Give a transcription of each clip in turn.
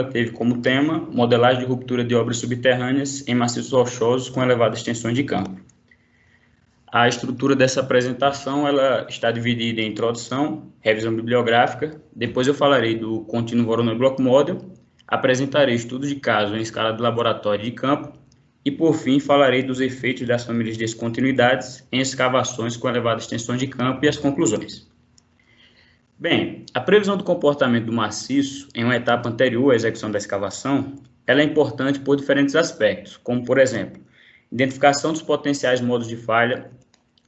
teve como tema modelagem de ruptura de obras subterrâneas em maciços rochosos com elevadas tensões de campo. A estrutura dessa apresentação ela está dividida em introdução, revisão bibliográfica, depois eu falarei do contínuo Voronoi Block Model, apresentarei estudos de caso em escala de laboratório de campo e, por fim, falarei dos efeitos das famílias de descontinuidades em escavações com elevadas tensões de campo e as conclusões. Bem, a previsão do comportamento do maciço em uma etapa anterior à execução da escavação, ela é importante por diferentes aspectos, como, por exemplo, identificação dos potenciais modos de falha,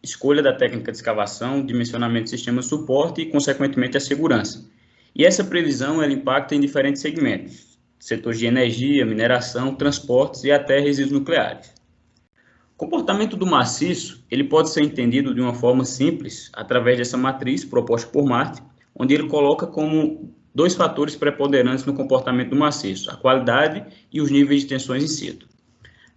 escolha da técnica de escavação, dimensionamento do sistema de suporte e, consequentemente, a segurança. E essa previsão ela impacta em diferentes segmentos, setores de energia, mineração, transportes e até resíduos nucleares. O comportamento do maciço ele pode ser entendido de uma forma simples através dessa matriz proposta por Martin, onde ele coloca como dois fatores preponderantes no comportamento do maciço, a qualidade e os níveis de tensões in situ.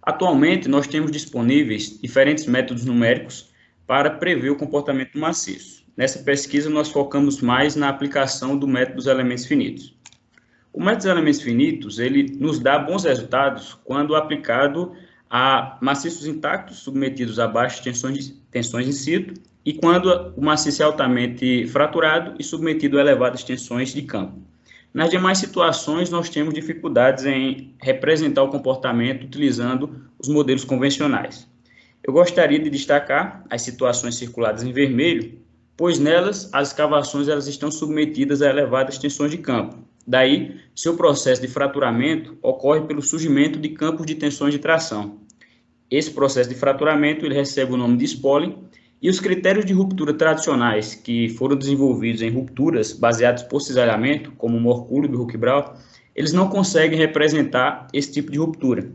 Atualmente, nós temos disponíveis diferentes métodos numéricos para prever o comportamento do maciço. Nessa pesquisa, nós focamos mais na aplicação do método dos elementos finitos. O método dos elementos finitos, ele nos dá bons resultados quando aplicado a maciços intactos submetidos a baixas tensões in situ e quando o maciço é altamente fraturado e submetido a elevadas tensões de campo. Nas demais situações, nós temos dificuldades em representar o comportamento utilizando os modelos convencionais. Eu gostaria de destacar as situações circuladas em vermelho, pois nelas as escavações elas estão submetidas a elevadas tensões de campo. Daí, seu processo de fraturamento ocorre pelo surgimento de campos de tensões de tração. Esse processo de fraturamento ele recebe o nome de spalling, e os critérios de ruptura tradicionais que foram desenvolvidos em rupturas baseadas por cisalhamento, como o Morcúlio e o Huck-Brown, eles não conseguem representar esse tipo de ruptura.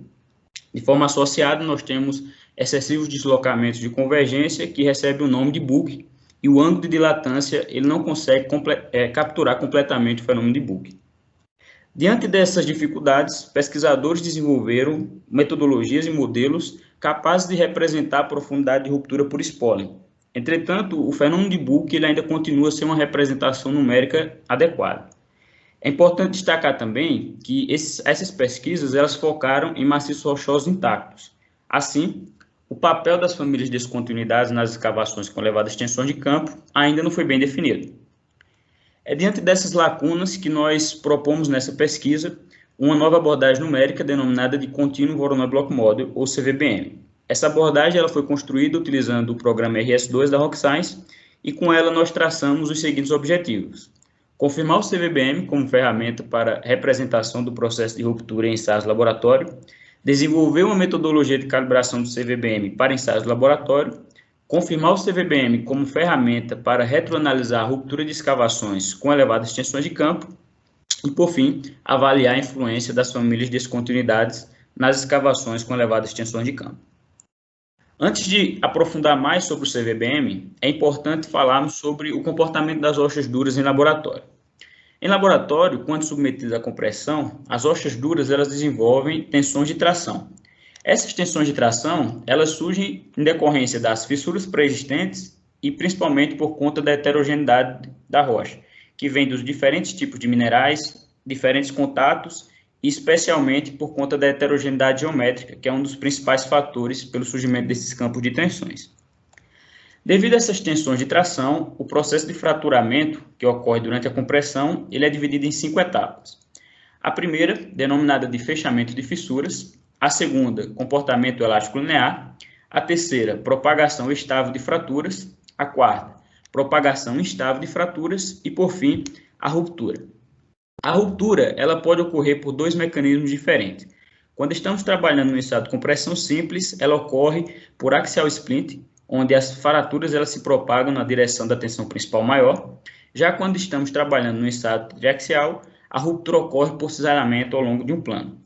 De forma associada, nós temos excessivos deslocamentos de convergência que recebem o nome de bug, e o ângulo de dilatância ele não consegue capturar completamente o fenômeno de bug. Diante dessas dificuldades, pesquisadores desenvolveram metodologias e modelos capazes de representar a profundidade de ruptura por spalling. Entretanto, o fenômeno de Book ele ainda continua a ser uma representação numérica adequada. É importante destacar também que essas pesquisas elas focaram em maciços rochosos intactos. Assim, o papel das famílias de descontinuidades nas escavações com elevadas tensões de campo ainda não foi bem definido. É diante dessas lacunas que nós propomos nessa pesquisa uma nova abordagem numérica denominada de Continuum Voronoi Block Model, ou CVBM. Essa abordagem ela foi construída utilizando o programa RS2 da Rock Science e com ela nós traçamos os seguintes objetivos. Confirmar o CVBM como ferramenta para representação do processo de ruptura em ensaios de laboratório, desenvolver uma metodologia de calibração do CVBM para ensaios de laboratório, confirmar o CVBM como ferramenta para retroanalisar a ruptura de escavações com elevadas tensões de campo e, por fim, avaliar a influência das famílias de descontinuidades nas escavações com elevadas tensões de campo. Antes de aprofundar mais sobre o CVBM, é importante falarmos sobre o comportamento das rochas duras em laboratório. Em laboratório, quando submetidas à compressão, as rochas duras elas desenvolvem tensões de tração. Essas tensões de tração, elas surgem em decorrência das fissuras pré-existentes e principalmente por conta da heterogeneidade da rocha, que vem dos diferentes tipos de minerais, diferentes contatos e especialmente por conta da heterogeneidade geométrica, que é um dos principais fatores pelo surgimento desses campos de tensões. Devido a essas tensões de tração, o processo de fraturamento que ocorre durante a compressão, ele é dividido em 5 etapas. A primeira, denominada de fechamento de fissuras, a segunda, comportamento elástico linear, a terceira, propagação estável de fraturas, a quarta, propagação instável de fraturas e, por fim, a ruptura. A ruptura ela pode ocorrer por dois mecanismos diferentes. Quando estamos trabalhando no estado de compressão simples, ela ocorre por axial splint, onde as fraturas elas se propagam na direção da tensão principal maior. Já quando estamos trabalhando no estado triaxial, a ruptura ocorre por cisalhamento ao longo de um plano.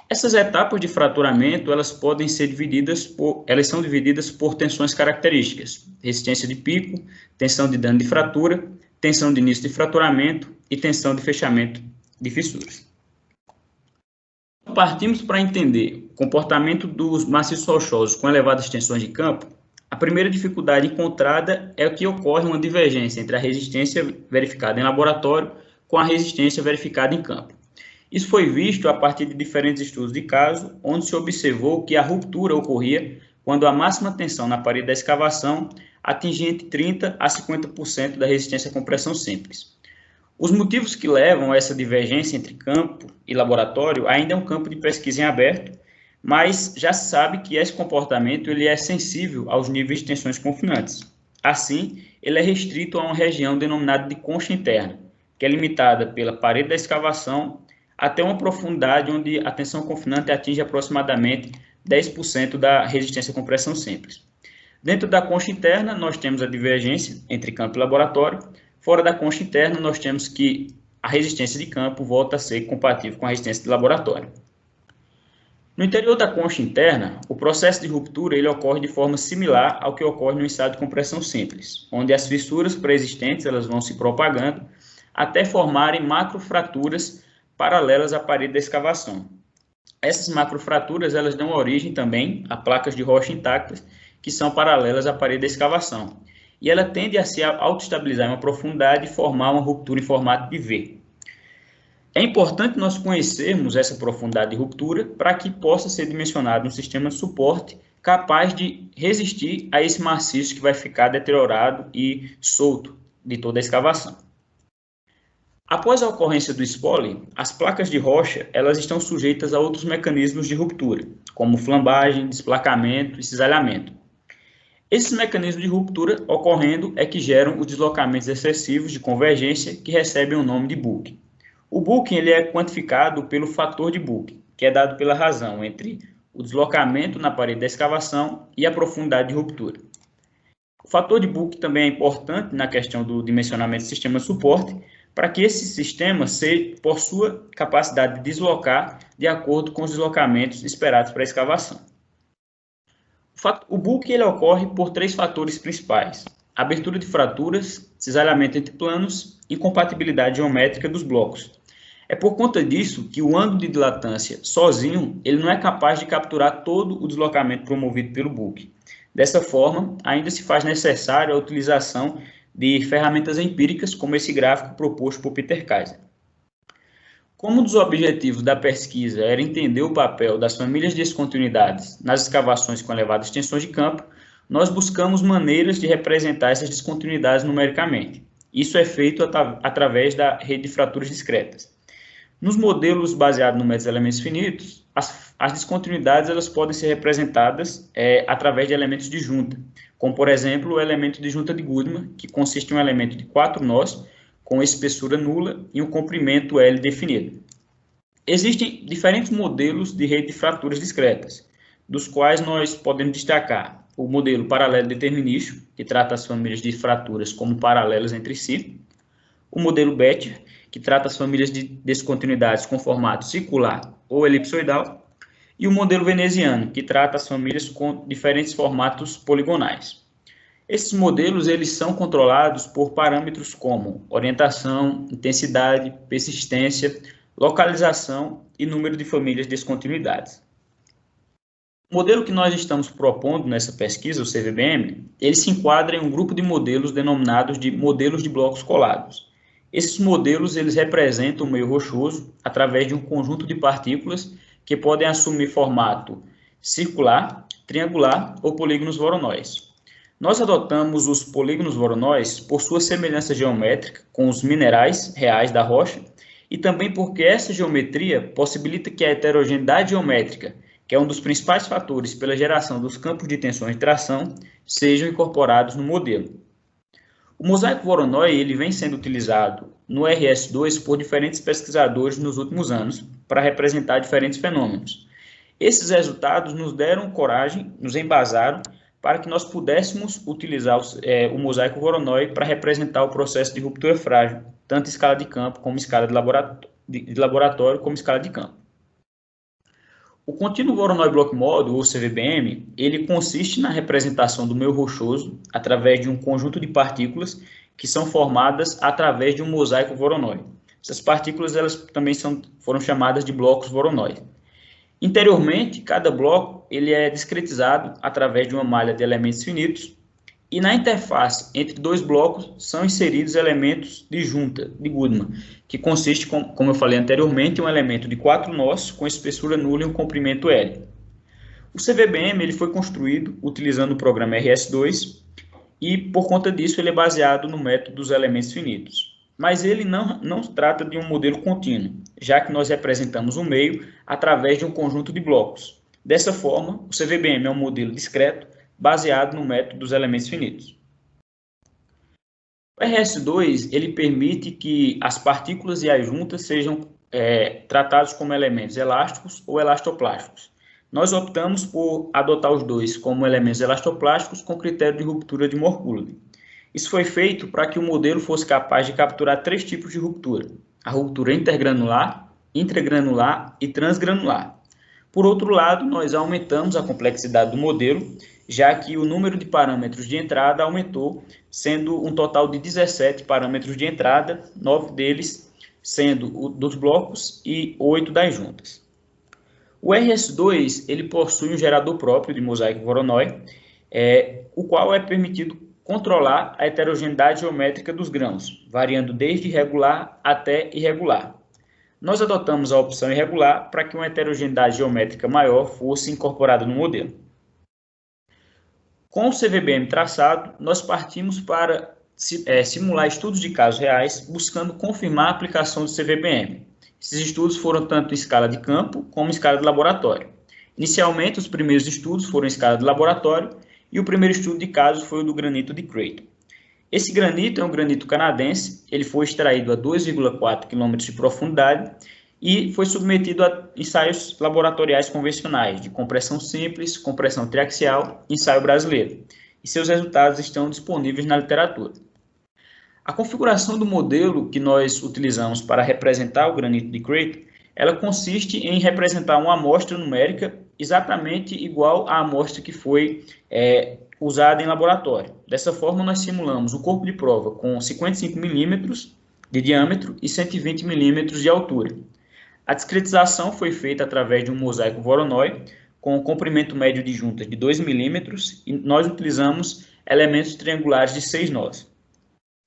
Essas etapas de fraturamento elas são divididas por tensões características: resistência de pico, tensão de dano de fratura, tensão de início de fraturamento e tensão de fechamento de fissuras. Partimos para entender o comportamento dos maciços rochosos com elevadas tensões de campo. A primeira dificuldade encontrada é que ocorre uma divergência entre a resistência verificada em laboratório com a resistência verificada em campo. Isso foi visto a partir de diferentes estudos de caso, onde se observou que a ruptura ocorria quando a máxima tensão na parede da escavação atingia entre 30% a 50% da resistência à compressão simples. Os motivos que levam a essa divergência entre campo e laboratório ainda é um campo de pesquisa em aberto, mas já se sabe que esse comportamento ele é sensível aos níveis de tensões confinantes. Assim, ele é restrito a uma região denominada de concha interna, que é limitada pela parede da escavação até uma profundidade onde a tensão confinante atinge aproximadamente 10% da resistência à compressão simples. Dentro da concha interna, nós temos a divergência entre campo e laboratório. Fora da concha interna, nós temos que a resistência de campo volta a ser compatível com a resistência de laboratório. No interior da concha interna, o processo de ruptura ele ocorre de forma similar ao que ocorre no estado de compressão simples, onde as fissuras pré-existentes elas vão se propagando até formarem macrofraturas paralelas à parede da escavação. Essas macrofraturas elas dão origem também a placas de rocha intactas, que são paralelas à parede da escavação. E ela tende a se autoestabilizar em uma profundidade e formar uma ruptura em formato de V. É importante nós conhecermos essa profundidade de ruptura para que possa ser dimensionado um sistema de suporte capaz de resistir a esse maciço que vai ficar deteriorado e solto de toda a escavação. Após a ocorrência do espole, as placas de rocha elas estão sujeitas a outros mecanismos de ruptura, como flambagem, desplacamento e cisalhamento. Esses mecanismos de ruptura ocorrendo é que geram os deslocamentos excessivos de convergência que recebem o nome de booking. O booking ele é quantificado pelo fator de booking, que é dado pela razão entre o deslocamento na parede da escavação e a profundidade de ruptura. O fator de booking também é importante na questão do dimensionamento do sistema de suporte, para que esse sistema possua capacidade de deslocar de acordo com os deslocamentos esperados para a escavação. O booking ele ocorre por três fatores principais: abertura de fraturas, cisalhamento entre planos e incompatibilidade geométrica dos blocos. É por conta disso que o ângulo de dilatância sozinho ele não é capaz de capturar todo o deslocamento promovido pelo booking. Dessa forma, ainda se faz necessária a utilização de ferramentas empíricas, como esse gráfico proposto por Peter Kaiser. Como um dos objetivos da pesquisa era entender o papel das famílias de descontinuidades nas escavações com elevadas tensões de campo, nós buscamos maneiras de representar essas descontinuidades numericamente. Isso é feito através da rede de fraturas discretas. Nos modelos baseados no método de elementos finitos, as descontinuidades elas podem ser representadas através de elementos de junta, como, por exemplo, o elemento de junta de Goodman, que consiste em um elemento de 4 nós, com espessura nula e um comprimento L definido. Existem diferentes modelos de rede de fraturas discretas, dos quais nós podemos destacar o modelo paralelo determinístico, que trata as famílias de fraturas como paralelas entre si, o modelo Becher, que trata as famílias de descontinuidades com formato circular ou elipsoidal, e o modelo veneziano, que trata as famílias com diferentes formatos poligonais. Esses modelos eles são controlados por parâmetros como orientação, intensidade, persistência, localização e número de famílias de descontinuidades. O modelo que nós estamos propondo nessa pesquisa, o CVBM, ele se enquadra em um grupo de modelos denominados de modelos de blocos colados. Esses modelos eles representam o meio rochoso através de um conjunto de partículas que podem assumir formato circular, triangular ou polígonos voronóis. Nós adotamos os polígonos voronóis por sua semelhança geométrica com os minerais reais da rocha e também porque essa geometria possibilita que a heterogeneidade geométrica, que é um dos principais fatores pela geração dos campos de tensões de tração, sejam incorporados no modelo. O mosaico Voronoi ele vem sendo utilizado no RS2 por diferentes pesquisadores nos últimos anos para representar diferentes fenômenos. Esses resultados nos deram coragem, nos embasaram para que nós pudéssemos utilizar o mosaico Voronoi para representar o processo de ruptura frágil, tanto em escala de campo como em escala de laboratório como escala de campo. O contínuo Voronoi Block Model, ou CVBM, ele consiste na representação do meio rochoso através de um conjunto de partículas que são formadas através de um mosaico Voronoi. Essas partículas elas também foram chamadas de blocos Voronoi. Interiormente, cada bloco ele é discretizado através de uma malha de elementos finitos e na interface entre dois blocos são inseridos elementos de junta de Goodman, que consiste, como eu falei anteriormente, em um elemento de 4 nós com espessura nula e um comprimento L. O CVBM ele foi construído utilizando o programa RS2 e, por conta disso, ele é baseado no método dos elementos finitos. Mas ele não trata de um modelo contínuo, já que nós representamos o meio através de um conjunto de blocos. Dessa forma, o CVBM é um modelo discreto, baseado no método dos elementos finitos. O RS2 ele permite que as partículas e as juntas sejam tratados como elementos elásticos ou elastoplásticos. Nós optamos por adotar os dois como elementos elastoplásticos com critério de ruptura de Mohr-Coulomb. Isso foi feito para que o modelo fosse capaz de capturar 3 tipos de ruptura: a ruptura intergranular, intragranular e transgranular. Por outro lado, nós aumentamos a complexidade do modelo, já que o número de parâmetros de entrada aumentou, sendo um total de 17 parâmetros de entrada, 9 deles sendo dos blocos e 8 das juntas. O RS2 ele possui um gerador próprio de mosaico-Voronoi, o qual é permitido controlar a heterogeneidade geométrica dos grãos, variando desde regular até irregular. Nós adotamos a opção irregular para que uma heterogeneidade geométrica maior fosse incorporada no modelo. Com o CVBM traçado, nós partimos para simular estudos de casos reais, buscando confirmar a aplicação do CVBM. Esses estudos foram tanto em escala de campo como em escala de laboratório. Inicialmente, os primeiros estudos foram em escala de laboratório e o primeiro estudo de caso foi o do granito de Creighton. Esse granito é um granito canadense, ele foi extraído a 2,4 km de profundidade e foi submetido a ensaios laboratoriais convencionais de compressão simples, compressão triaxial e ensaio brasileiro. E seus resultados estão disponíveis na literatura. A configuração do modelo que nós utilizamos para representar o granito de Creighton, ela consiste em representar uma amostra numérica exatamente igual à amostra que foi usada em laboratório. Dessa forma, nós simulamos um corpo de prova com 55 milímetros de diâmetro e 120 milímetros de altura. A discretização foi feita através de um mosaico Voronoi, com um comprimento médio de juntas de 2 milímetros, e nós utilizamos elementos triangulares de 6 nós.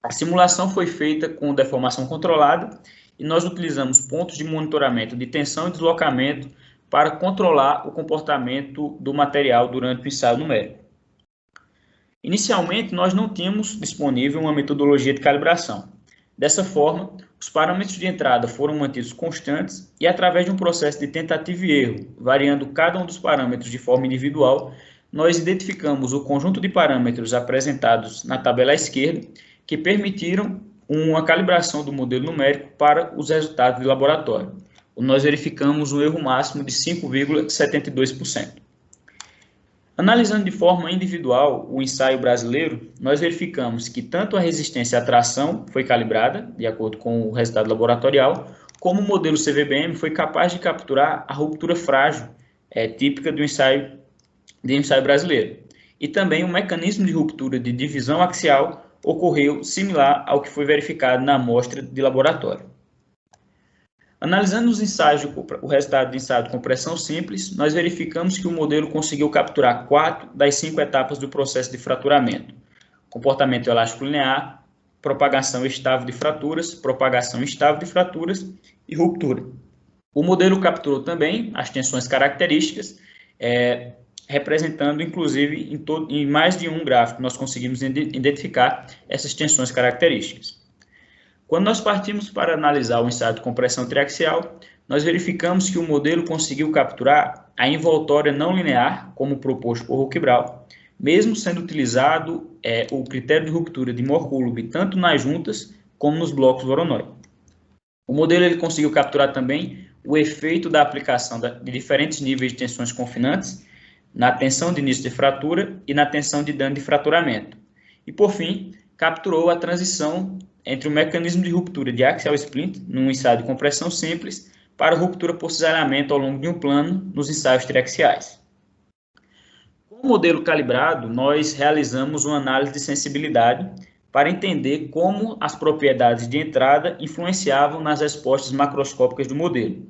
A simulação foi feita com deformação controlada, e nós utilizamos pontos de monitoramento de tensão e deslocamento para controlar o comportamento do material durante o ensaio numérico. Inicialmente, nós não tínhamos disponível uma metodologia de calibração. Dessa forma, os parâmetros de entrada foram mantidos constantes e, através de um processo de tentativa e erro, variando cada um dos parâmetros de forma individual, nós identificamos o conjunto de parâmetros apresentados na tabela à esquerda que permitiram uma calibração do modelo numérico para os resultados de laboratório. Nós verificamos um erro máximo de 5,72%. Analisando de forma individual o ensaio brasileiro, nós verificamos que tanto a resistência à tração foi calibrada, de acordo com o resultado laboratorial, como o modelo CVBM foi capaz de capturar a ruptura frágil, típica do ensaio brasileiro. E também o mecanismo de ruptura de divisão axial ocorreu similar ao que foi verificado na amostra de laboratório. Analisando os ensaios, o resultado do ensaio de compressão simples, nós verificamos que o modelo conseguiu capturar 4 das 5 etapas do processo de fraturamento: comportamento elástico linear, propagação estável de fraturas, propagação instável de fraturas e ruptura. O modelo capturou também as tensões características, representando, inclusive, em mais de um gráfico, nós conseguimos identificar essas tensões características. Quando nós partimos para analisar o ensaio de compressão triaxial, nós verificamos que o modelo conseguiu capturar a envoltória não linear, como proposto por Hucke-Braun, mesmo sendo utilizado o critério de ruptura de Mohr-Coulomb tanto nas juntas como nos blocos Voronoi. O modelo ele conseguiu capturar também o efeito da aplicação de diferentes níveis de tensões confinantes na tensão de início de fratura e na tensão de dano de fraturamento. E, por fim, capturou a transição entre o mecanismo de ruptura de axial splint, num ensaio de compressão simples, para ruptura por cisalhamento ao longo de um plano nos ensaios triaxiais. Com o modelo calibrado, nós realizamos uma análise de sensibilidade para entender como as propriedades de entrada influenciavam nas respostas macroscópicas do modelo.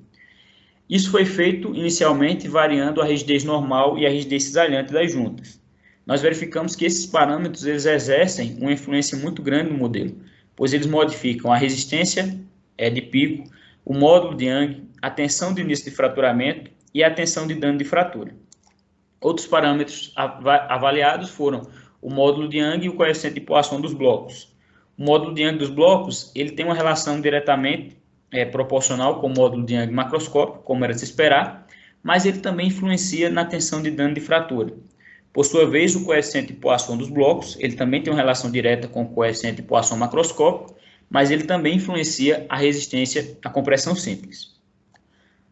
Isso foi feito inicialmente variando a rigidez normal e a rigidez cisalhante das juntas. nós verificamos que esses parâmetros eles exercem uma influência muito grande no modelo, pois eles modificam a resistência de pico, o módulo de Young, a tensão de início de fraturamento e a tensão de dano de fratura. Outros parâmetros avaliados foram o módulo de Young e o coeficiente de poação dos blocos. O módulo de Young dos blocos ele tem uma relação diretamente proporcional com o módulo de Young macroscópico, como era de se esperar, mas ele também influencia na tensão de dano de fratura. Por sua vez, o coeficiente de poação dos blocos, ele também tem uma relação direta com o coeficiente de poação macroscópico, mas ele também influencia a resistência à compressão simples.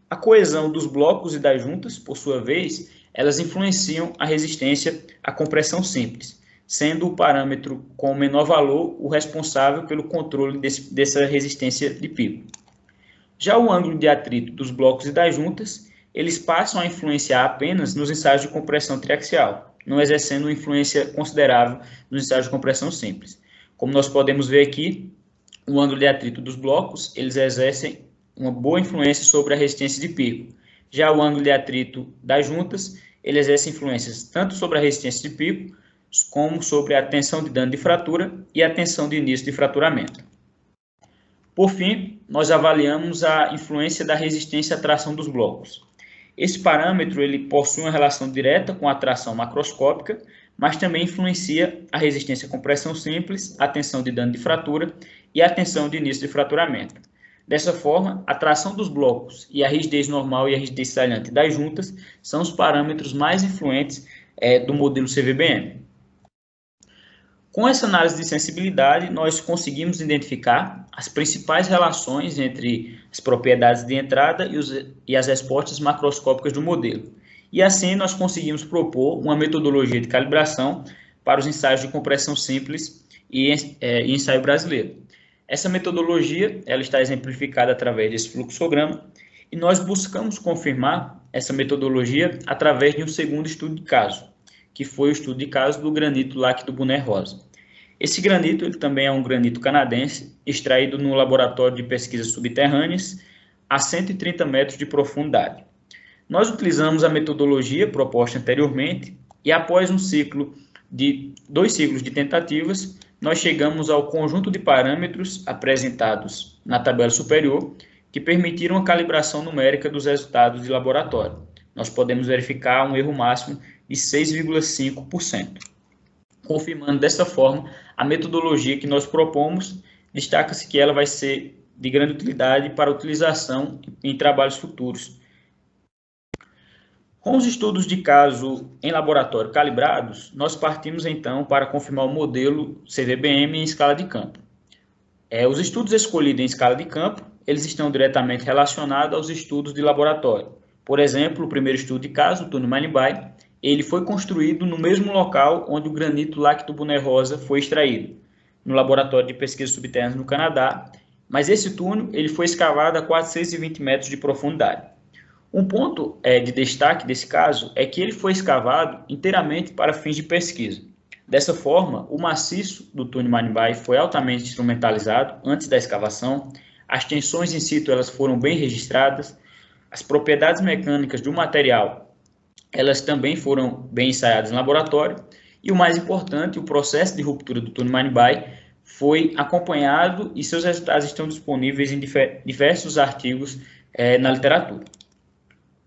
A coesão dos blocos e das juntas, por sua vez, elas influenciam a resistência à compressão simples, sendo o parâmetro com menor valor o responsável pelo controle dessa resistência de pico. Já o ângulo de atrito dos blocos e das juntas, eles passam a influenciar apenas nos ensaios de compressão triaxial, não exercendo uma influência considerável nos ensaios de compressão simples. Como nós podemos ver aqui, o ângulo de atrito dos blocos, eles exercem uma boa influência sobre a resistência de pico. Já o ângulo de atrito das juntas, ele exerce influências tanto sobre a resistência de pico, como sobre a tensão de dano de fratura e a tensão de início de fraturamento. Por fim, nós avaliamos a influência da resistência à tração dos blocos. Esse parâmetro ele possui uma relação direta com a tração macroscópica, mas também influencia a resistência à compressão simples, a tensão de dano de fratura e a tensão de início de fraturamento. Dessa forma, a tração dos blocos e a rigidez normal e a rigidez salhante das juntas são os parâmetros mais influentes do modelo CVBM. Com essa análise de sensibilidade, nós conseguimos identificar as principais relações entre as propriedades de entrada e as respostas macroscópicas do modelo. E assim nós conseguimos propor uma metodologia de calibração para os ensaios de compressão simples e ensaio brasileiro. Essa metodologia ela está exemplificada através desse fluxograma e nós buscamos confirmar essa metodologia através de um segundo estudo de caso, que foi o estudo de caso do granito Lac du Bonnet Rosa. Esse granito ele também é um granito canadense, extraído no laboratório de pesquisas subterrâneas a 130 metros de profundidade. Nós utilizamos a metodologia proposta anteriormente e após dois ciclos de tentativas, nós chegamos ao conjunto de parâmetros apresentados na tabela superior que permitiram a calibração numérica dos resultados de laboratório. Nós podemos verificar um erro máximo de 6,5%. Confirmando dessa forma a metodologia que nós propomos, destaca-se que ela vai ser de grande utilidade para utilização em trabalhos futuros. Com os estudos de caso em laboratório calibrados, nós partimos então para confirmar o modelo CVBM em escala de campo. Os estudos escolhidos em escala de campo, eles estão diretamente relacionados aos estudos de laboratório. Por exemplo, o primeiro estudo de caso, o túnel Manibai, ele foi construído no mesmo local onde o granito Lac du Bonnet Rosa foi extraído, no laboratório de pesquisa subterrânea no Canadá, mas esse túnel ele foi escavado a 420 metros de profundidade. Um ponto de destaque desse caso é que ele foi escavado inteiramente para fins de pesquisa. Dessa forma, o maciço do túnel Manibai foi altamente instrumentalizado antes da escavação, as tensões in situ elas foram bem registradas, as propriedades mecânicas do material elas também foram bem ensaiadas em laboratório, e o mais importante, o processo de ruptura do túnel Manibai foi acompanhado e seus resultados estão disponíveis em diversos artigos na literatura.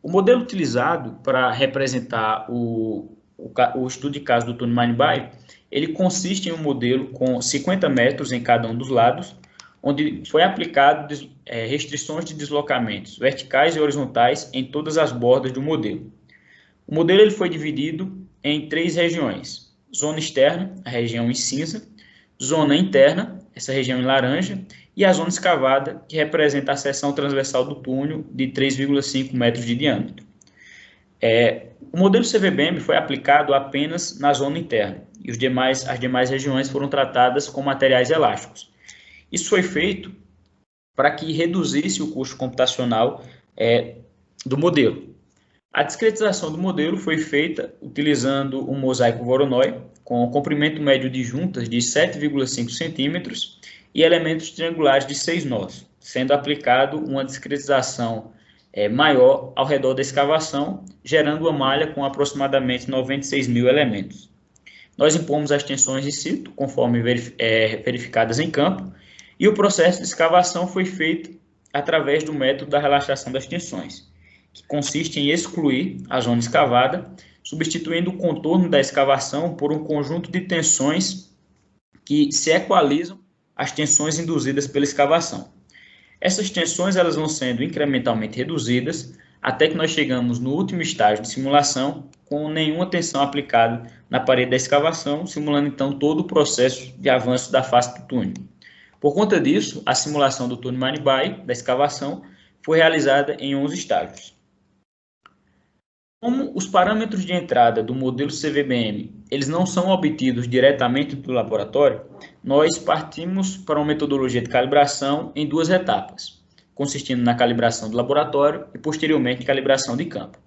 O modelo utilizado para representar o estudo de caso do túnel Manibai, ele consiste em um modelo com 50 metros em cada um dos lados, onde foi aplicado restrições de deslocamentos verticais e horizontais em todas as bordas do modelo. O modelo ele foi dividido em 3 regiões: zona externa, a região em cinza, zona interna, essa região em laranja, e a zona escavada, que representa a seção transversal do túnel de 3,5 metros de diâmetro. O modelo CVBM foi aplicado apenas na zona interna, e as demais regiões foram tratadas com materiais elásticos. Isso foi feito para que reduzisse o custo computacional do modelo. A discretização do modelo foi feita utilizando um mosaico Voronoi com comprimento médio de juntas de 7,5 centímetros e elementos triangulares de 6 nós, sendo aplicado uma discretização maior ao redor da escavação, gerando uma malha com aproximadamente 96 mil elementos. nós impomos as tensões in situ, conforme verificadas em campo, e o processo de escavação foi feito através do método da relaxação das tensões, que consiste em excluir a zona escavada, substituindo o contorno da escavação por um conjunto de tensões que se equalizam às tensões induzidas pela escavação. Essas tensões elas vão sendo incrementalmente reduzidas até que nós chegamos no último estágio de simulação com nenhuma tensão aplicada na parede da escavação, simulando então todo o processo de avanço da face do túnel. Por conta disso, a simulação do túnel Manibai, da escavação, foi realizada em 11 estágios. Como os parâmetros de entrada do modelo CVBM eles não são obtidos diretamente do laboratório, nós partimos para uma metodologia de calibração em 2 etapas, consistindo na calibração do laboratório e, posteriormente, calibração de campo.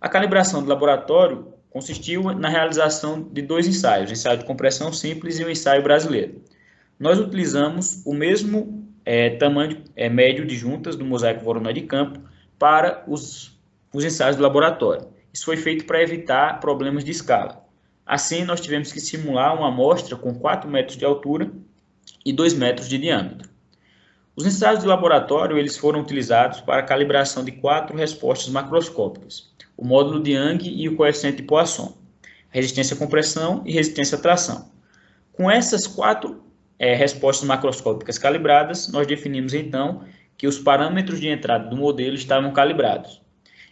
A calibração do laboratório consistiu na realização de 2 ensaios, o ensaio de compressão simples e o ensaio brasileiro. Nós utilizamos o mesmo tamanho médio de juntas do mosaico Voronoi de campo para os ensaios do laboratório. Isso foi feito para evitar problemas de escala. Assim, nós tivemos que simular uma amostra com 4 metros de altura e 2 metros de diâmetro. Os ensaios de laboratório eles foram utilizados para a calibração de 4 respostas macroscópicas, o módulo de Young e o coeficiente de Poisson, resistência à compressão e resistência à tração. Com essas 4 respostas macroscópicas calibradas, nós definimos então que os parâmetros de entrada do modelo estavam calibrados.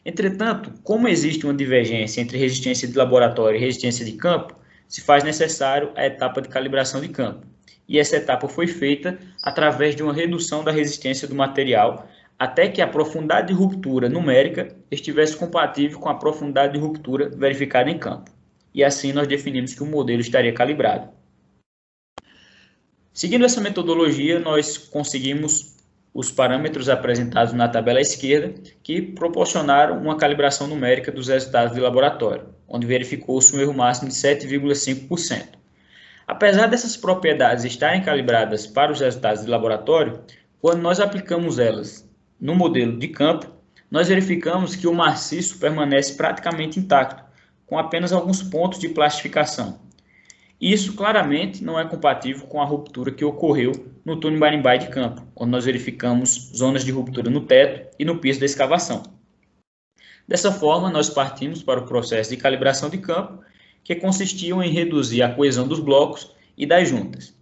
Entretanto, como existe uma divergência entre resistência de laboratório e resistência de campo, se faz necessário a etapa de calibração de campo. E essa etapa foi feita através de uma redução da resistência do material até que a profundidade de ruptura numérica estivesse compatível com a profundidade de ruptura verificada em campo. E assim nós definimos que o modelo estaria calibrado. Seguindo essa metodologia, nós conseguimos os parâmetros apresentados na tabela à esquerda, que proporcionaram uma calibração numérica dos resultados de laboratório, onde verificou-se um erro máximo de 7,5%. Apesar dessas propriedades estarem calibradas para os resultados de laboratório, quando nós aplicamos elas no modelo de campo, nós verificamos que o maciço permanece praticamente intacto, com apenas alguns pontos de plastificação. Isso claramente não é compatível com a ruptura que ocorreu no túnel Manibai de campo, onde nós verificamos zonas de ruptura no teto e no piso da escavação. Dessa forma, nós partimos para o processo de calibração de campo, que consistiu em reduzir a coesão dos blocos e das juntas.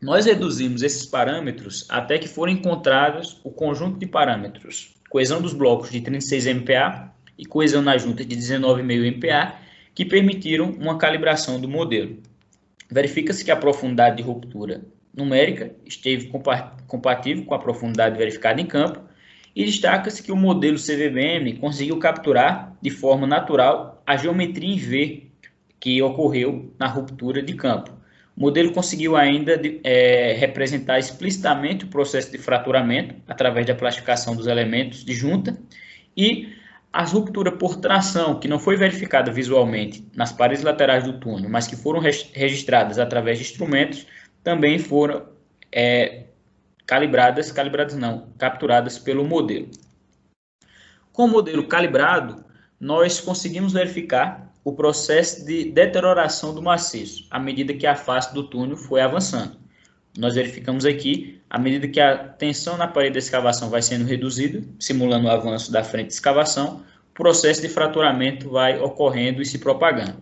Nós reduzimos esses parâmetros até que foram encontrados o conjunto de parâmetros, coesão dos blocos de 36 MPa e coesão nas juntas de 19,5 MPa, que permitiram uma calibração do modelo. Verifica-se que a profundidade de ruptura numérica esteve compatível com a profundidade verificada em campo e destaca-se que o modelo CVBM conseguiu capturar de forma natural a geometria em V que ocorreu na ruptura de campo. O modelo conseguiu ainda representar explicitamente o processo de fraturamento através da plastificação dos elementos de junta e a ruptura por tração, que não foi verificada visualmente nas paredes laterais do túnel, mas que foram registradas através de instrumentos, também foram capturadas pelo modelo. Com o modelo calibrado, nós conseguimos verificar o processo de deterioração do maciço, à medida que a face do túnel foi avançando. Nós verificamos aqui, à medida que a tensão na parede da escavação vai sendo reduzida, simulando o avanço da frente de escavação, o processo de fraturamento vai ocorrendo e se propagando.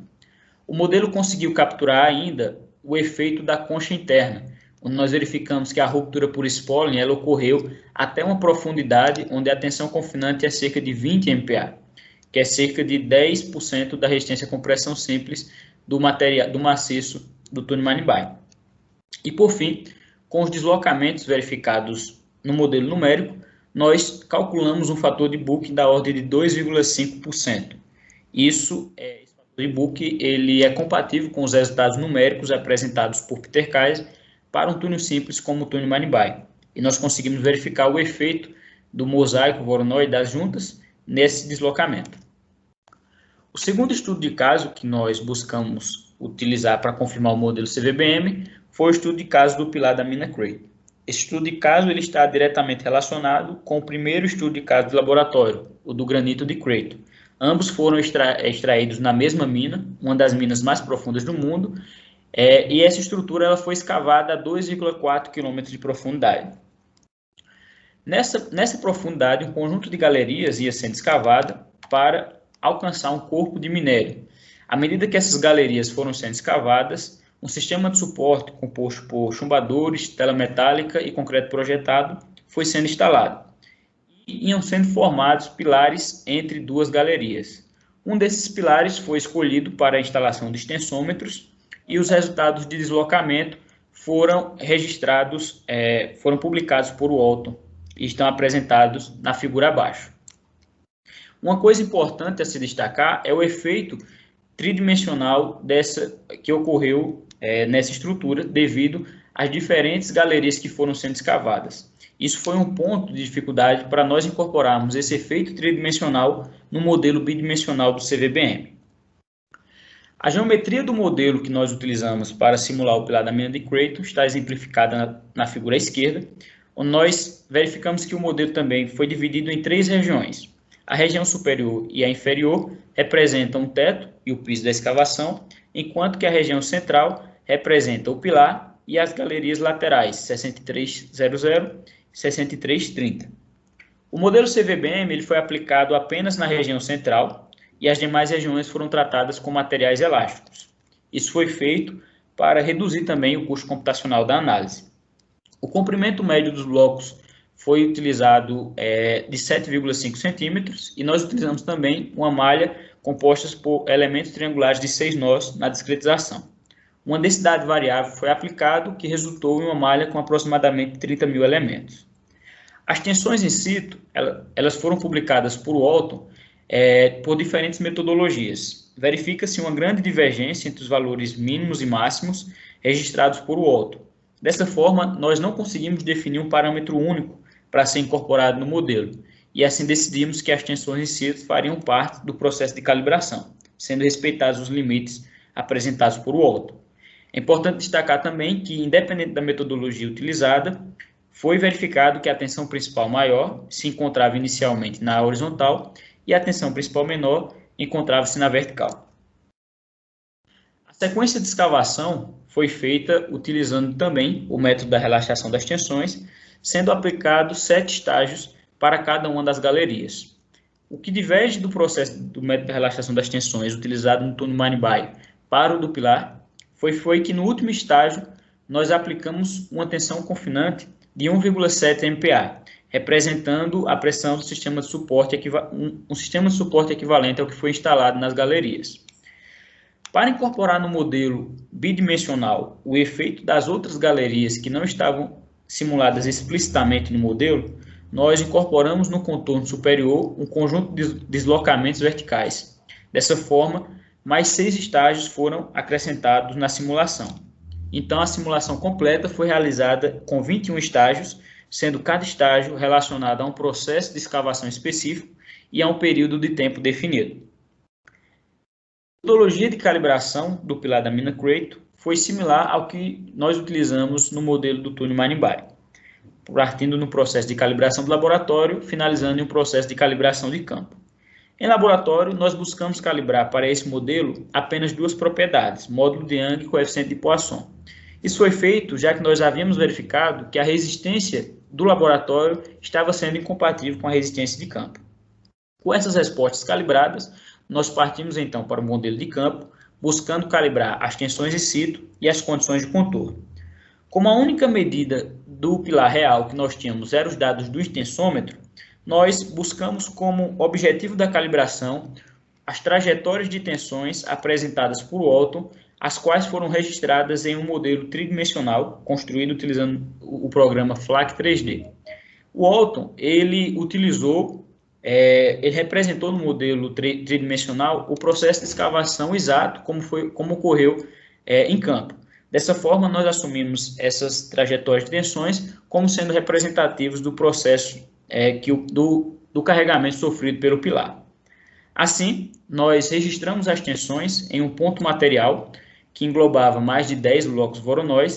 O modelo conseguiu capturar ainda o efeito da concha interna, onde nós verificamos que a ruptura por spalling ela ocorreu até uma profundidade onde a tensão confinante é cerca de 20 MPa, que é cerca de 10% da resistência à compressão simples do maciço do túnel Manibai. E, por fim, com os deslocamentos verificados no modelo numérico, nós calculamos um fator de Book da ordem de 2,5%. Esse fator de Book ele é compatível com os resultados numéricos apresentados por Peter Kaiser para um túnel simples como o túnel Manibai. E nós conseguimos verificar o efeito do mosaico Voronoi das juntas nesse deslocamento. O segundo estudo de caso que nós buscamos utilizar para confirmar o modelo CVBM foi o estudo de caso do pilar da mina Crato. Esse estudo de caso ele está diretamente relacionado com o primeiro estudo de caso de laboratório, o do granito de Crato. Ambos foram extraídos na mesma mina, uma das minas mais profundas do mundo, e essa estrutura ela foi escavada a 2,4 km de profundidade. Nessa profundidade, um conjunto de galerias ia sendo escavada para alcançar um corpo de minério. À medida que essas galerias foram sendo escavadas, um sistema de suporte composto por chumbadores, tela metálica e concreto projetado foi sendo instalado. E iam sendo formados pilares entre duas galerias. Um desses pilares foi escolhido para a instalação de extensômetros e os resultados de deslocamento foram registrados, foram publicados por Walton e estão apresentados na figura abaixo. Uma coisa importante a se destacar é o efeito tridimensional que ocorreu nessa estrutura devido às diferentes galerias que foram sendo escavadas. Isso foi um ponto de dificuldade para nós incorporarmos esse efeito tridimensional no modelo bidimensional do CVBM. A geometria do modelo que nós utilizamos para simular o pilar da mina de Creighton está exemplificada na figura à esquerda, onde nós verificamos que o modelo também foi dividido em 3 regiões. A região superior e a inferior representam o teto e o piso da escavação, enquanto que a região central representa o pilar e as galerias laterais 6300 e 6330. O modelo CVBM ele foi aplicado apenas na região central e as demais regiões foram tratadas com materiais elásticos. Isso foi feito para reduzir também o custo computacional da análise. O comprimento médio dos blocos foi utilizado de 7,5 centímetros e nós utilizamos também uma malha composta por elementos triangulares de 6 nós na discretização. Uma densidade variável foi aplicada, que resultou em uma malha com aproximadamente 30 mil elementos. As tensões in situ, elas foram publicadas por Walton por diferentes metodologias. Verifica-se uma grande divergência entre os valores mínimos e máximos registrados por Walton. Dessa forma, nós não conseguimos definir um parâmetro único para ser incorporado no modelo, e assim decidimos que as tensões in situ fariam parte do processo de calibração, sendo respeitados os limites apresentados por Walton. É importante destacar também que, independente da metodologia utilizada, foi verificado que a tensão principal maior se encontrava inicialmente na horizontal e a tensão principal menor encontrava-se na vertical. A sequência de escavação foi feita utilizando também o método da relaxação das tensões, sendo aplicados 7 estágios para cada uma das galerias. O que diverge do processo do método de relaxação das tensões utilizado no túnel Manibai para o do pilar foi que no último estágio nós aplicamos uma tensão confinante de 1,7 MPa, representando a pressão do sistema de suporte, um sistema de suporte equivalente ao que foi instalado nas galerias. Para incorporar no modelo bidimensional o efeito das outras galerias que não estavam simuladas explicitamente no modelo, nós incorporamos no contorno superior um conjunto de deslocamentos verticais. Dessa forma, mais 6 estágios foram acrescentados na simulação. Então, a simulação completa foi realizada com 21 estágios, sendo cada estágio relacionado a um processo de escavação específico e a um período de tempo definido. A metodologia de calibração do pilar da mina Creighton foi similar ao que nós utilizamos no modelo do túnel Manibai, partindo no processo de calibração do laboratório, finalizando em um processo de calibração de campo. Em laboratório, nós buscamos calibrar para esse modelo apenas 2 propriedades, módulo de Young e coeficiente de Poisson. Isso foi feito já que nós havíamos verificado que a resistência do laboratório estava sendo incompatível com a resistência de campo. Com essas respostas calibradas, nós partimos então para o modelo de campo, buscando calibrar as tensões in situ e as condições de contorno. Como a única medida do pilar real que nós tínhamos eram os dados do extensômetro, nós buscamos como objetivo da calibração as trajetórias de tensões apresentadas por Walton, as quais foram registradas em um modelo tridimensional construído utilizando o programa FLAC 3D. O Walton, ele representou no modelo tridimensional o processo de escavação exato como ocorreu em campo. Dessa forma, nós assumimos essas trajetórias de tensões como sendo representativos do processo do carregamento sofrido pelo pilar. Assim, nós registramos as tensões em um ponto material que englobava mais de 10 blocos Voronoi,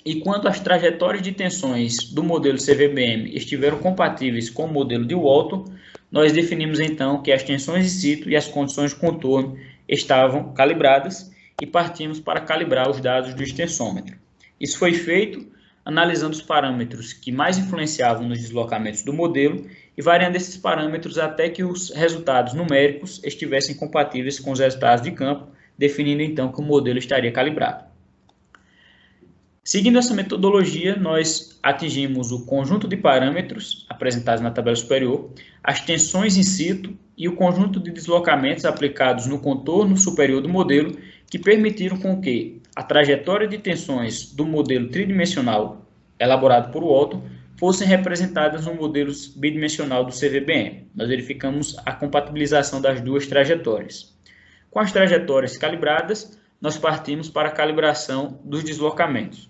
e quando as trajetórias de tensões do modelo CVBM estiveram compatíveis com o modelo de Walton, nós definimos então que as tensões in situ e as condições de contorno estavam calibradas e partimos para calibrar os dados do extensômetro. Isso foi feito analisando os parâmetros que mais influenciavam nos deslocamentos do modelo e variando esses parâmetros até que os resultados numéricos estivessem compatíveis com os resultados de campo, definindo então que o modelo estaria calibrado. Seguindo essa metodologia, nós atingimos o conjunto de parâmetros apresentados na tabela superior, as tensões in situ e o conjunto de deslocamentos aplicados no contorno superior do modelo, que permitiram com que a trajetória de tensões do modelo tridimensional elaborado por Walton fossem representadas no modelo bidimensional do CVBM. Nós verificamos a compatibilização das duas trajetórias. Com as trajetórias calibradas, nós partimos para a calibração dos deslocamentos.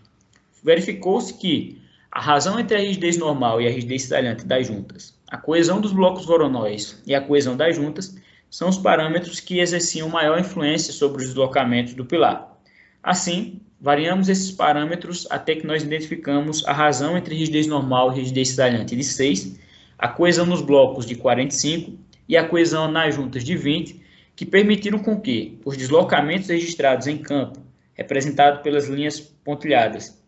Verificou-se que a razão entre a rigidez normal e a rigidez cisalhante das juntas, a coesão dos blocos voronóis e a coesão das juntas são os parâmetros que exerciam maior influência sobre os deslocamentos do pilar. Assim, variamos esses parâmetros até que nós identificamos a razão entre rigidez normal e rigidez cisalhante de 6, a coesão nos blocos de 45 e a coesão nas juntas de 20, que permitiram com que os deslocamentos registrados em campo, representados pelas linhas pontilhadas,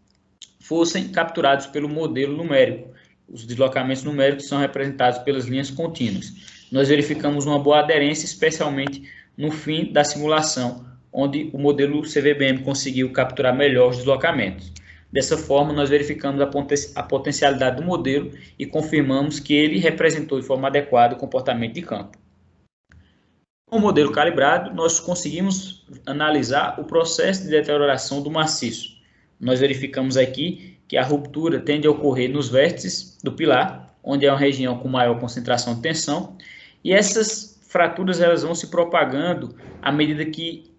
fossem capturados pelo modelo numérico. Os deslocamentos numéricos são representados pelas linhas contínuas. Nós verificamos uma boa aderência, especialmente no fim da simulação, onde o modelo CVBM conseguiu capturar melhor os deslocamentos. Dessa forma, nós verificamos a potencialidade do modelo e confirmamos que ele representou de forma adequada o comportamento de campo. Com o modelo calibrado, nós conseguimos analisar o processo de deterioração do maciço. Nós verificamos aqui que a ruptura tende a ocorrer nos vértices do pilar, onde é uma região com maior concentração de tensão, e essas fraturas elas vão se propagando à medida que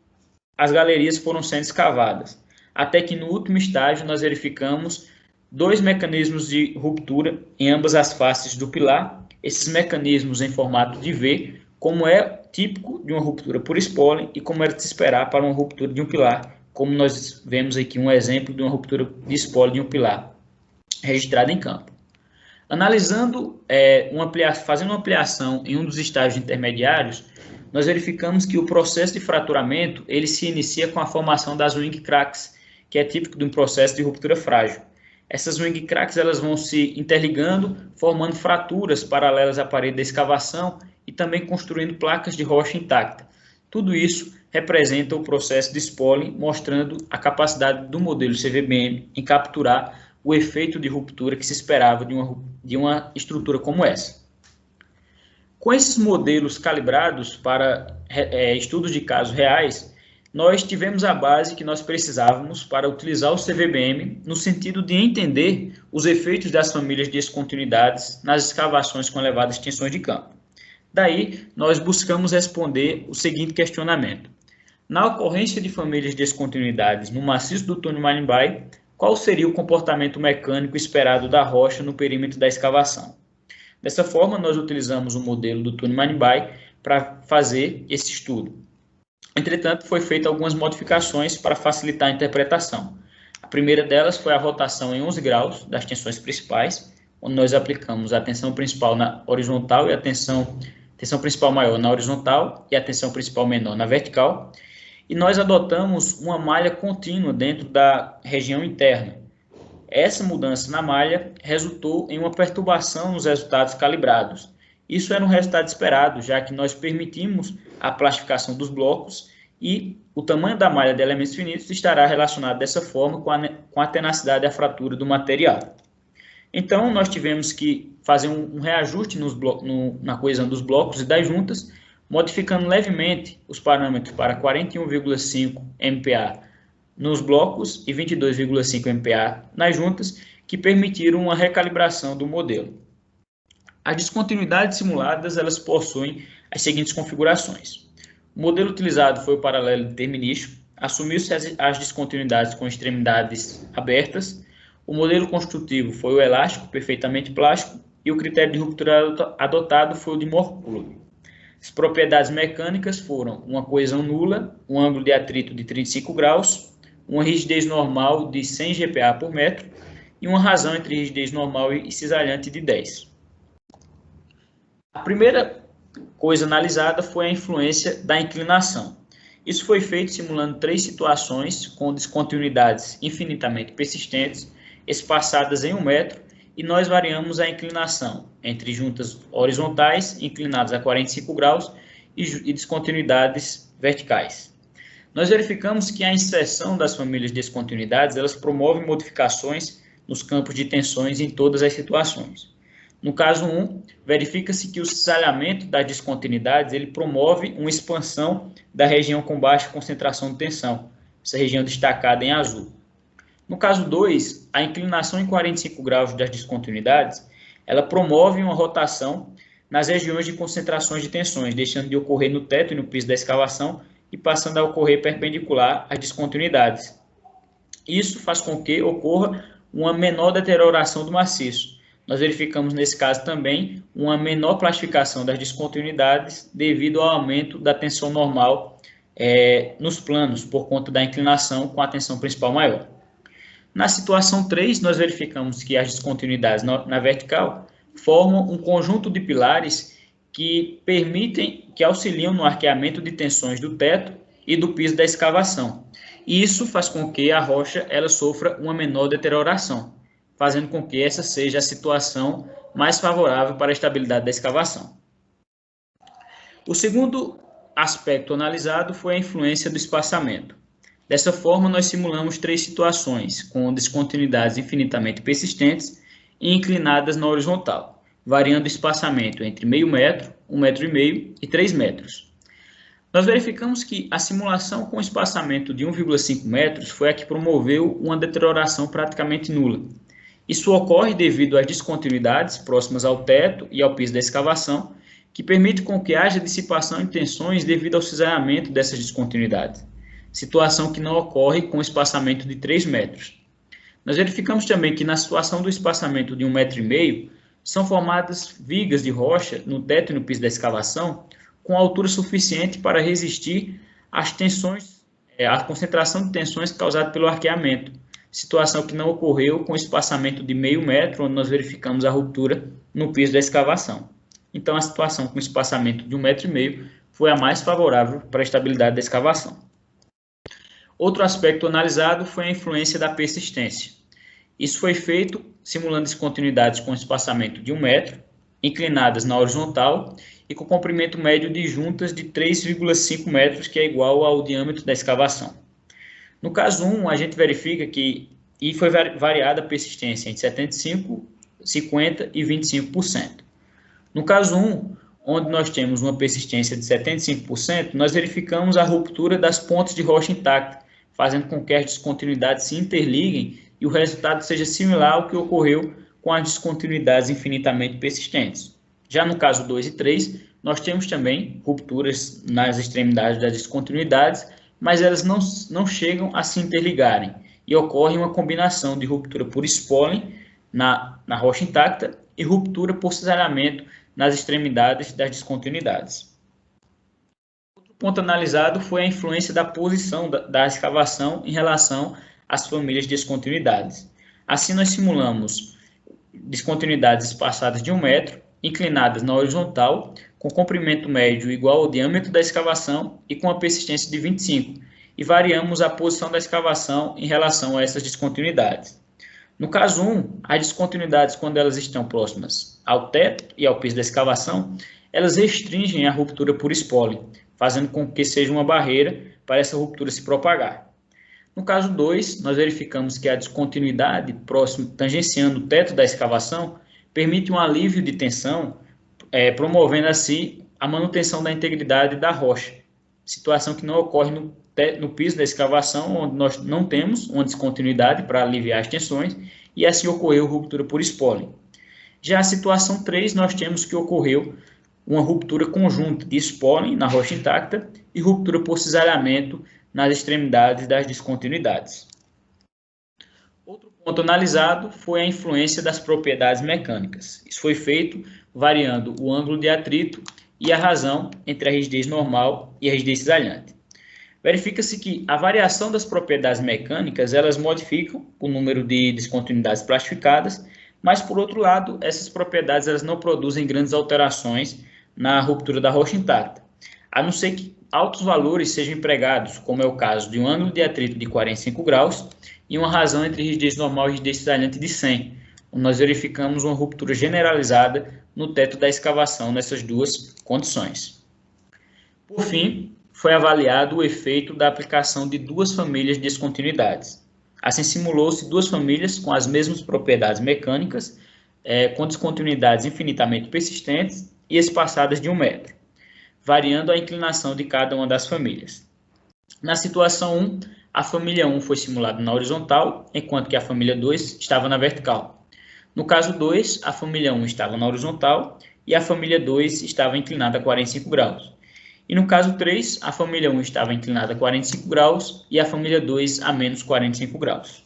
as galerias foram sendo escavadas, até que no último estágio nós verificamos dois mecanismos de ruptura em ambas as faces do pilar, esses mecanismos em formato de V, como é típico de uma ruptura por spollen e como era de se esperar para uma ruptura de um pilar, como nós vemos aqui um exemplo de uma ruptura de spollen de um pilar registrada em campo. Analisando, fazendo uma ampliação em um dos estágios intermediários, nós verificamos que o processo de fraturamento ele se inicia com a formação das wing cracks, que é típico de um processo de ruptura frágil. Essas wing cracks elas vão se interligando, formando fraturas paralelas à parede da escavação e também construindo placas de rocha intacta. Tudo isso representa o processo de spollen, mostrando a capacidade do modelo CVBM em capturar o efeito de ruptura que se esperava de uma estrutura como essa. Com esses modelos calibrados para estudos de casos reais, nós tivemos a base que nós precisávamos para utilizar o CVBM no sentido de entender os efeitos das famílias de descontinuidades nas escavações com elevadas tensões de campo. Daí, nós buscamos responder o seguinte questionamento. Na ocorrência de famílias de descontinuidades no maciço do túnel Marimbai, qual seria o comportamento mecânico esperado da rocha no perímetro da escavação? Dessa forma, nós utilizamos o modelo do túnel Marimbai para fazer esse estudo. Entretanto, foi feita algumas modificações para facilitar a interpretação. A primeira delas foi a rotação em 11 graus das tensões principais, onde nós aplicamos a tensão principal na horizontal e a tensão principal maior na horizontal e a tensão principal menor na vertical. E nós adotamos uma malha contínua dentro da região interna. Essa mudança na malha resultou em uma perturbação nos resultados calibrados. Isso era um resultado esperado, já que nós permitimos a plastificação dos blocos e o tamanho da malha de elementos finitos estará relacionado dessa forma com a tenacidade da fratura do material. Então, nós tivemos que fazer um reajuste na coesão dos blocos e das juntas, modificando levemente os parâmetros para 41,5 MPa nos blocos e 22,5 MPa nas juntas, que permitiram uma recalibração do modelo. As descontinuidades simuladas elas possuem as seguintes configurações. O modelo utilizado foi o paralelo determinístico, assumiu-se as descontinuidades com extremidades abertas, o modelo construtivo foi o elástico, perfeitamente plástico, e o critério de ruptura adotado foi o de Moore-Plug. As propriedades mecânicas foram uma coesão nula, um ângulo de atrito de 35 graus, uma rigidez normal de 100 GPa por metro e uma razão entre rigidez normal e cisalhante de 10. A primeira coisa analisada foi a influência da inclinação. Isso foi feito simulando 3 situações com descontinuidades infinitamente persistentes, espaçadas em 1 metro, e nós variamos a inclinação entre juntas horizontais, inclinadas a 45 graus, e descontinuidades verticais. Nós verificamos que a inserção das famílias de descontinuidades, elas promovem modificações nos campos de tensões em todas as situações. No caso 1, verifica-se que o cisalhamento das descontinuidades ele promove uma expansão da região com baixa concentração de tensão, essa região destacada em azul. No caso 2, a inclinação em 45 graus das descontinuidades, ela promove uma rotação nas regiões de concentrações de tensões, deixando de ocorrer no teto e no piso da escavação e passando a ocorrer perpendicular às descontinuidades. Isso faz com que ocorra uma menor deterioração do maciço. Nós verificamos nesse caso também uma menor plastificação das descontinuidades devido ao aumento da tensão normal nos planos, por conta da inclinação com a tensão principal maior. Na situação 3, nós verificamos que as descontinuidades na vertical formam um conjunto de pilares que auxiliam no arqueamento de tensões do teto e do piso da escavação. E isso faz com que a rocha ela sofra uma menor deterioração, fazendo com que essa seja a situação mais favorável para a estabilidade da escavação. O segundo aspecto analisado foi a influência do espaçamento. Dessa forma, nós simulamos 3 situações com descontinuidades infinitamente persistentes e inclinadas na horizontal, variando o espaçamento entre meio metro, 1,5 metro e 3 metros. Nós verificamos que a simulação com espaçamento de 1,5 metros foi a que promoveu uma deterioração praticamente nula. Isso ocorre devido às descontinuidades próximas ao teto e ao piso da escavação, que permite com que haja dissipação em tensões devido ao cisalhamento dessas descontinuidades, situação que não ocorre com espaçamento de 3 metros. Nós verificamos também que na situação do espaçamento de 1,5 metro, são formadas vigas de rocha no teto e no piso da escavação com altura suficiente para resistir às tensões, à concentração de tensões causada pelo arqueamento, situação que não ocorreu com espaçamento de meio metro, onde nós verificamos a ruptura no piso da escavação. Então, a situação com espaçamento de 1,5 metro foi a mais favorável para a estabilidade da escavação. Outro aspecto analisado foi a influência da persistência. Isso foi feito simulando descontinuidades com espaçamento de 1 metro, inclinadas na horizontal e com comprimento médio de juntas de 3,5 metros, que é igual ao diâmetro da escavação. No caso 1, a gente verifica que foi variada a persistência entre 75%, 50% e 25%. No caso 1, onde nós temos uma persistência de 75%, nós verificamos a ruptura das pontas de rocha intacta, fazendo com que as descontinuidades se interliguem e o resultado seja similar ao que ocorreu com as descontinuidades infinitamente persistentes. Já no caso 2 e 3, nós temos também rupturas nas extremidades das descontinuidades, mas elas não chegam a se interligarem e ocorre uma combinação de ruptura por spalling na rocha intacta e ruptura por cisalhamento nas extremidades das descontinuidades. Outro ponto analisado foi a influência da posição da escavação em relação às famílias de descontinuidades. Assim, nós simulamos descontinuidades espaçadas de 1 metro, inclinadas na horizontal, com comprimento médio igual ao diâmetro da escavação e com a persistência de 25, e variamos a posição da escavação em relação a essas descontinuidades. No caso 1, as descontinuidades, quando elas estão próximas ao teto e ao piso da escavação, elas restringem a ruptura por spalling, fazendo com que seja uma barreira para essa ruptura se propagar. No caso 2, nós verificamos que a descontinuidade tangenciando o teto da escavação permite um alívio de tensão, promovendo assim a manutenção da integridade da rocha, situação que não ocorre no piso da escavação, onde nós não temos uma descontinuidade para aliviar as tensões, e assim ocorreu ruptura por spalling. Já a situação 3, nós temos que ocorreu uma ruptura conjunta de spalling na rocha intacta e ruptura por cisalhamento nas extremidades das descontinuidades. Outro ponto analisado foi a influência das propriedades mecânicas. Isso foi feito variando o ângulo de atrito e a razão entre a rigidez normal e a rigidez cisalhante. Verifica-se que a variação das propriedades mecânicas elas modificam o número de descontinuidades plastificadas, mas, por outro lado, essas propriedades elas não produzem grandes alterações na ruptura da rocha intacta, a não ser que altos valores sejam empregados, como é o caso de um ângulo de atrito de 45 graus e uma razão entre rigidez normal e rigidez cisalhante de 100, onde nós verificamos uma ruptura generalizada no teto da escavação nessas duas condições. Por fim, foi avaliado o efeito da aplicação de duas famílias de descontinuidades. Assim, simulou-se duas famílias com as mesmas propriedades mecânicas, com descontinuidades infinitamente persistentes e espaçadas de 1 metro, variando a inclinação de cada uma das famílias. Na situação 1, a família 1 foi simulada na horizontal, enquanto que a família 2 estava na vertical. No caso 2, a família 1 estava na horizontal e a família 2 estava inclinada a 45 graus. E no caso 3, a família 1 estava inclinada a 45 graus e a família 2 a menos 45 graus.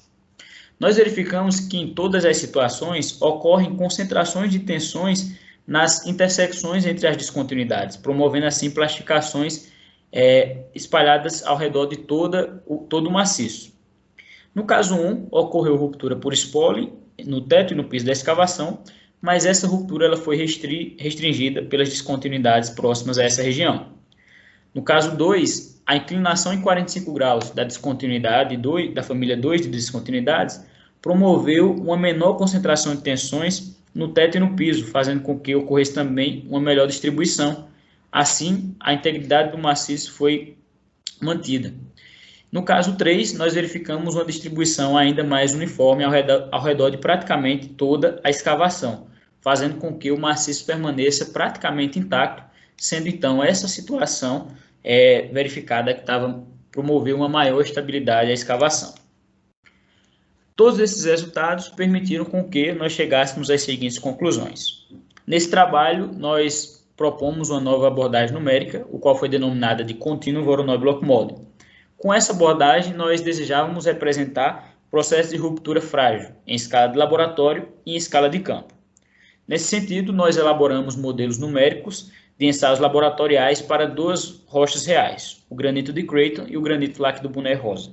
Nós verificamos que em todas as situações ocorrem concentrações de tensões nas intersecções entre as descontinuidades, promovendo assim plastificações espalhadas ao redor de todo o maciço. No caso 1, ocorreu ruptura por spoiling no teto e no piso da escavação, mas essa ruptura ela foi restringida pelas descontinuidades próximas a essa região. No caso 2, a inclinação em 45 graus da descontinuidade da família 2 de descontinuidades promoveu uma menor concentração de tensões no teto e no piso, fazendo com que ocorresse também uma melhor distribuição. Assim, a integridade do maciço foi mantida. No caso 3, nós verificamos uma distribuição ainda mais uniforme ao redor de praticamente toda a escavação, fazendo com que o maciço permaneça praticamente intacto, sendo então essa situação verificada que promoveu uma maior estabilidade à escavação. Todos esses resultados permitiram com que nós chegássemos às seguintes conclusões. Nesse trabalho, nós propomos uma nova abordagem numérica, o qual foi denominada de Continuum Voronoi Block Model. Com essa abordagem, nós desejávamos representar processos de ruptura frágil em escala de laboratório e em escala de campo. Nesse sentido, nós elaboramos modelos numéricos de ensaios laboratoriais para duas rochas reais, o granito de Creighton e o granito lac do Bonaire Rosa.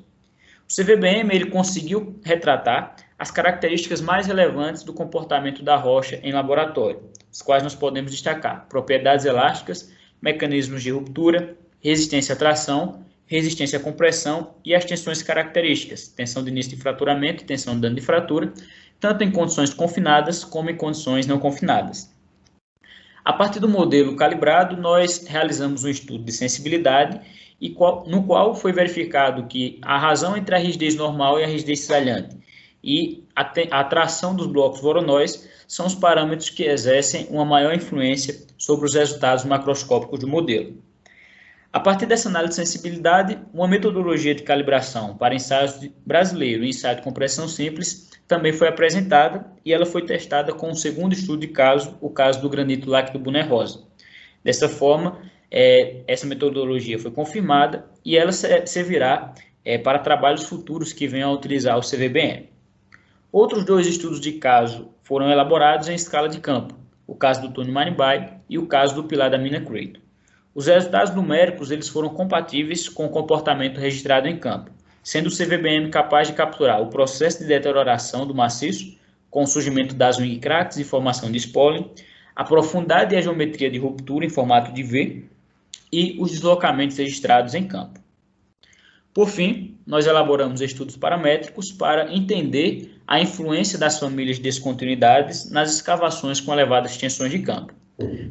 O CVBM ele conseguiu retratar as características mais relevantes do comportamento da rocha em laboratório, as quais nós podemos destacar propriedades elásticas, mecanismos de ruptura, resistência à tração, resistência à compressão e as tensões características, tensão de início de fraturamento e tensão de dano de fratura, tanto em condições confinadas como em condições não confinadas. A partir do modelo calibrado, nós realizamos um estudo de sensibilidade no qual foi verificado que a razão entre a rigidez normal e a rigidez cisalhante e a tração dos blocos voronóis são os parâmetros que exercem uma maior influência sobre os resultados macroscópicos do modelo. A partir dessa análise de sensibilidade, uma metodologia de calibração para ensaios brasileiro e ensaio de compressão simples também foi apresentada e ela foi testada com um segundo estudo de caso, o caso do granito lac do Bonaire Rosa. Dessa forma, essa metodologia foi confirmada e ela servirá para trabalhos futuros que venham a utilizar o CVBM. Outros dois estudos de caso foram elaborados em escala de campo, o caso do túnel Manibai e o caso do pilar da mina Creighton. Os resultados numéricos eles foram compatíveis com o comportamento registrado em campo, sendo o CVBM capaz de capturar o processo de deterioração do maciço, com o surgimento das wing cracks e formação de spoiling, a profundidade e a geometria de ruptura em formato de V e os deslocamentos registrados em campo. Por fim, nós elaboramos estudos paramétricos para entender a influência das famílias de descontinuidades nas escavações com elevadas tensões de campo.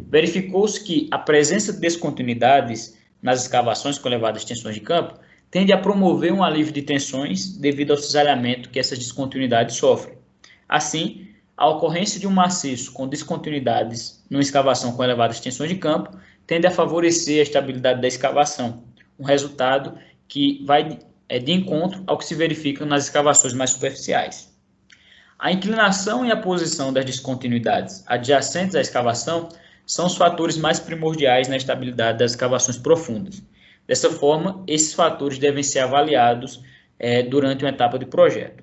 Verificou-se que a presença de descontinuidades nas escavações com elevadas tensões de campo tende a promover um alívio de tensões devido ao cisalhamento que essas descontinuidades sofrem. Assim, a ocorrência de um maciço com descontinuidades numa escavação com elevadas tensões de campo tende a favorecer a estabilidade da escavação, um resultado que vai de encontro ao que se verifica nas escavações mais superficiais. A inclinação e a posição das descontinuidades adjacentes à escavação são os fatores mais primordiais na estabilidade das escavações profundas. Dessa forma, esses fatores devem ser avaliados durante uma etapa de projeto.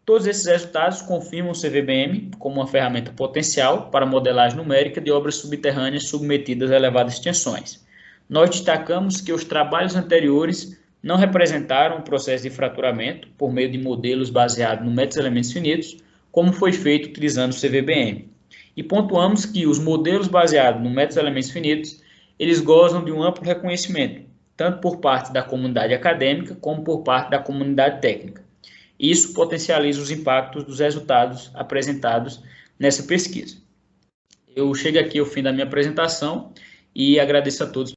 Todos esses resultados confirmam o CVBM como uma ferramenta potencial para modelagem numérica de obras subterrâneas submetidas a elevadas tensões. Nós destacamos que os trabalhos anteriores não representaram um processo de fraturamento por meio de modelos baseados no método de elementos finitos, como foi feito utilizando o CVBM. E pontuamos que os modelos baseados no método dos elementos finitos, eles gozam de um amplo reconhecimento, tanto por parte da comunidade acadêmica, como por parte da comunidade técnica. Isso potencializa os impactos dos resultados apresentados nessa pesquisa. Eu chego aqui ao fim da minha apresentação e agradeço a todos.